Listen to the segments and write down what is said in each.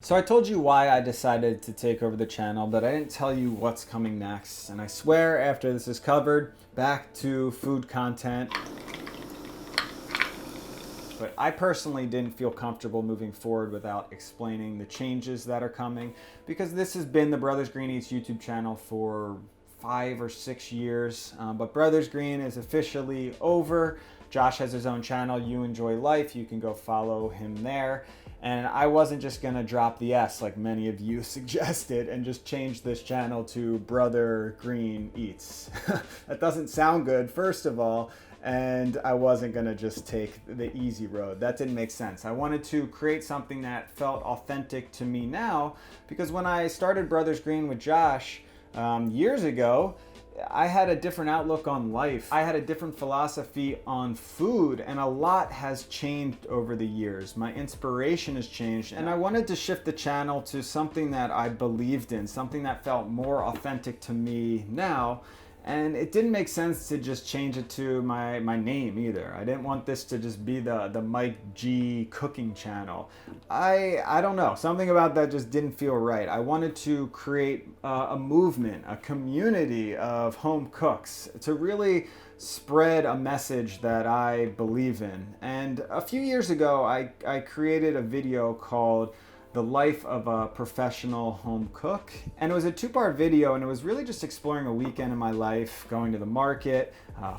So I told you why I decided to take over the channel, but I didn't tell you what's coming next. And I swear after this is covered, back to food content. But I personally didn't feel comfortable moving forward without explaining the changes that are coming, because this has been the Brothers Green Eats YouTube channel for 5 or 6 years. But Brothers Green is officially over. Josh has his own channel, You Enjoy Life. You can go follow him there. And I wasn't just gonna drop the S like many of you suggested and just change this channel to Brother Green Eats. That doesn't sound good, first of all, and I wasn't gonna just take the easy road. That didn't make sense. I wanted to create something that felt authentic to me now, because when I started Brothers Green with Josh years ago, I had a different outlook on life. I had a different philosophy on food, and a lot has changed over the years. My inspiration has changed, and I wanted to shift the channel to something that I believed in, something that felt more authentic to me now. And it didn't make sense to just change it to my name either. I didn't want this to just be the Mike G cooking channel. I don't know, something about that just didn't feel right. I wanted to create a movement, a community of home cooks to really spread a message that I believe in. And a few years ago, I created a video called The Life of a Professional Home Cook. And it was a two-part video, and it was really just exploring a weekend in my life, going to the market,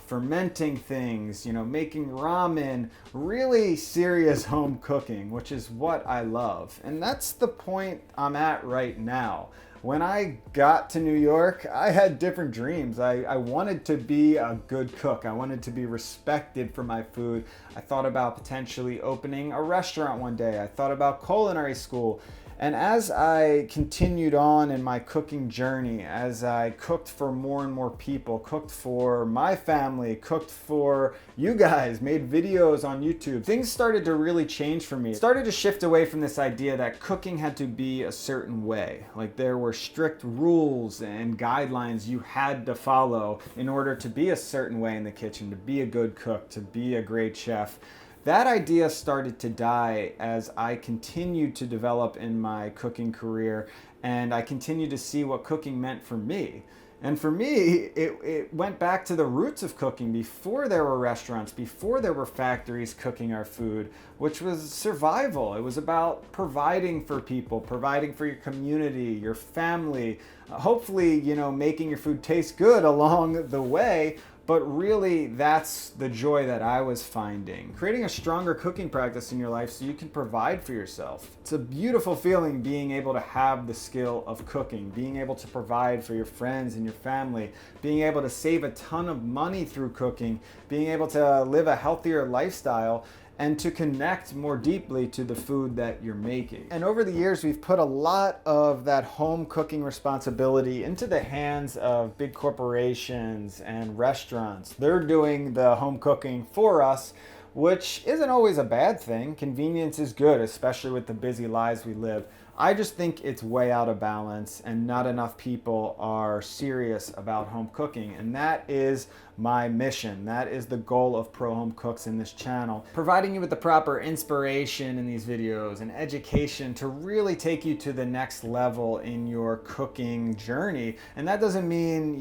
fermenting things, making ramen, really serious home cooking, which is what I love. And that's the point I'm at right now. When I got to New York, I had different dreams. I wanted to be a good cook. I wanted to be respected for my food. I thought about potentially opening a restaurant one day. I thought about culinary school. And as I continued on in my cooking journey, as I cooked for more and more people, cooked for my family, cooked for you guys, made videos on YouTube, things started to really change for me. It started to shift away from this idea that cooking had to be a certain way. Like there were strict rules and guidelines you had to follow in order to be a certain way in the kitchen, to be a good cook, to be a great chef. That idea started to die as I continued to develop in my cooking career, and I continued to see what cooking meant for me. And for me, it went back to the roots of cooking before there were restaurants, before there were factories cooking our food, which was survival. It was about providing for people, providing for your community, your family, hopefully, making your food taste good along the way. But really, that's the joy that I was finding. Creating a stronger cooking practice in your life so you can provide for yourself. It's a beautiful feeling being able to have the skill of cooking, being able to provide for your friends and your family, being able to save a ton of money through cooking, being able to live a healthier lifestyle, and to connect more deeply to the food that you're making. And over the years, we've put a lot of that home cooking responsibility into the hands of big corporations and restaurants. They're doing the home cooking for us, which isn't always a bad thing. Convenience is good, especially with the busy lives we live. I just think it's way out of balance, and not enough people are serious about home cooking. And that is my mission. That is the goal of Pro Home Cooks in this channel. Providing you with the proper inspiration in these videos and education to really take you to the next level in your cooking journey. And that doesn't mean,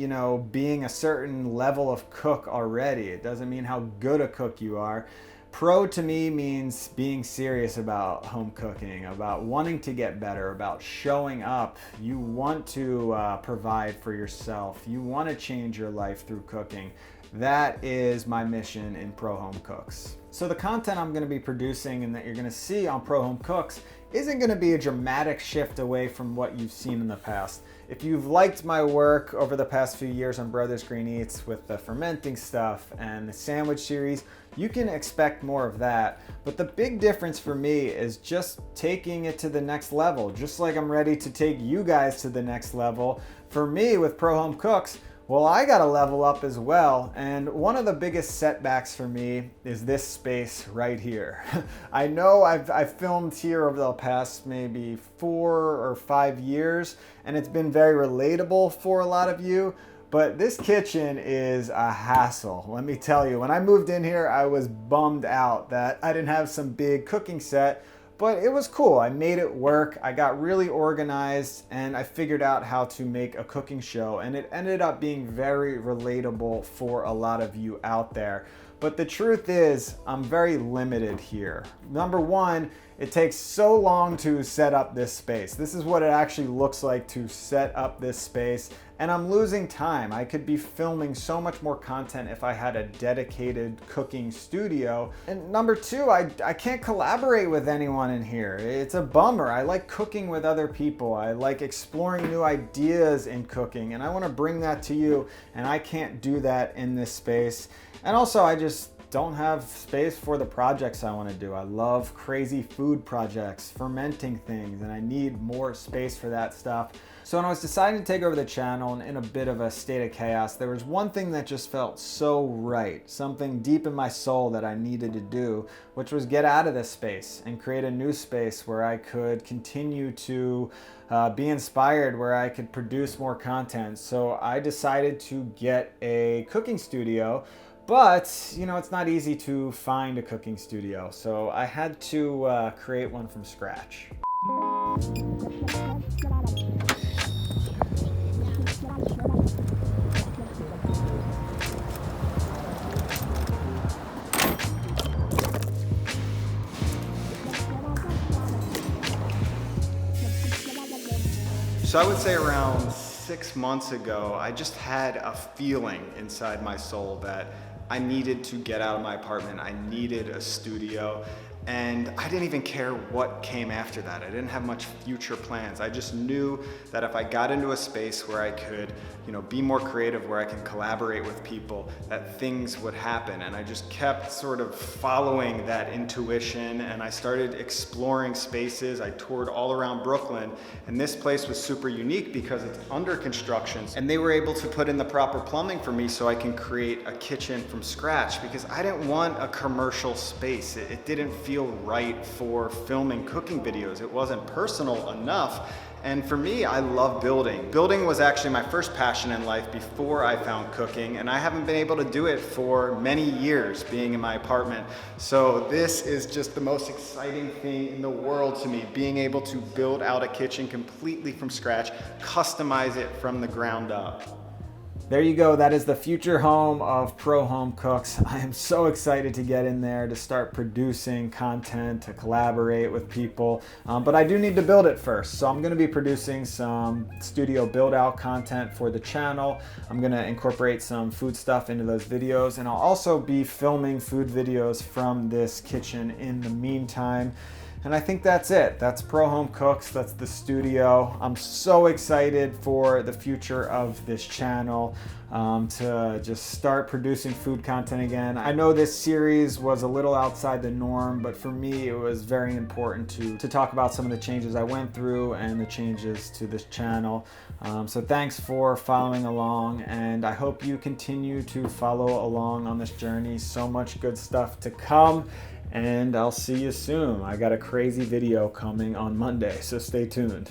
being a certain level of cook already. It doesn't mean how good a cook you are. Pro to me means being serious about home cooking, about wanting to get better, about showing up. You want to provide for yourself. You want to change your life through cooking. That is my mission in Pro Home Cooks. So the content I'm going to be producing and that you're going to see on Pro Home Cooks isn't going to be a dramatic shift away from what you've seen in the past. If you've liked my work over the past few years on Brothers Green Eats with the fermenting stuff and the sandwich series, you can expect more of that. But the big difference for me is just taking it to the next level. Just like I'm ready to take you guys to the next level. For me with Pro Home Cooks, well, I gotta level up as well, and one of the biggest setbacks for me is this space right here. I know I've filmed here over the past maybe 4 or 5 years, and it's been very relatable for a lot of you, but this kitchen is a hassle. Let me tell you, when I moved in here, I was bummed out that I didn't have some big cooking set. But it was cool. I made it work. I got really organized and I figured out how to make a cooking show, and it ended up being very relatable for a lot of you out there. But the truth is, I'm very limited here. Number one, it takes so long to set up this space. This is what it actually looks like to set up this space, and I'm losing time. I could be filming so much more content if I had a dedicated cooking studio. And number two, I can't collaborate with anyone in here. It's a bummer. I like cooking with other people. I like exploring new ideas in cooking, and I want to bring that to you, and I can't do that in this space. And also, I just don't have space for the projects I want to do. I love crazy food projects, fermenting things, and I need more space for that stuff. So when I was deciding to take over the channel and in a bit of a state of chaos, there was one thing that just felt so right, something deep in my soul that I needed to do, which was get out of this space and create a new space where I could continue to be inspired, where I could produce more content. So I decided to get a cooking studio. But, you know, it's not easy to find a cooking studio, so I had to create one from scratch. So I would say around 6 months ago, I just had a feeling inside my soul that I needed to get out of my apartment. I needed a studio, and I didn't even care what came after that. I didn't have much future plans. I just knew that if I got into a space where I could, you know, be more creative, where I can collaborate with people, that things would happen. And I just kept sort of following that intuition, and I started exploring spaces. I toured all around Brooklyn, and this place was super unique because it's under construction, and they were able to put in the proper plumbing for me so I can create a kitchen from scratch, because I didn't want a commercial space. It didn't feel right for filming cooking videos. It wasn't personal enough. And for me, I love building. Building was actually my first passion in life before I found cooking, and I haven't been able to do it for many years being in my apartment. So this is just the most exciting thing in the world to me, being able to build out a kitchen completely from scratch, customize it from the ground up. There you go. That is the future home of Pro Home Cooks. I am so excited to get in there, to start producing content, to collaborate with people. But I do need to build it first. So I'm going to be producing some studio build out content for the channel. I'm going to incorporate some food stuff into those videos, and I'll also be filming food videos from this kitchen in the meantime. And I think that's it. That's Pro Home Cooks. That's the studio. I'm so excited for the future of this channel, to just start producing food content again. I know this series was a little outside the norm, but for me it was very important to talk about some of the changes I went through and the changes to this channel. So thanks for following along, and I hope you continue to follow along on this journey. So much good stuff to come. And I'll see you soon. I got a crazy video coming on Monday, so stay tuned.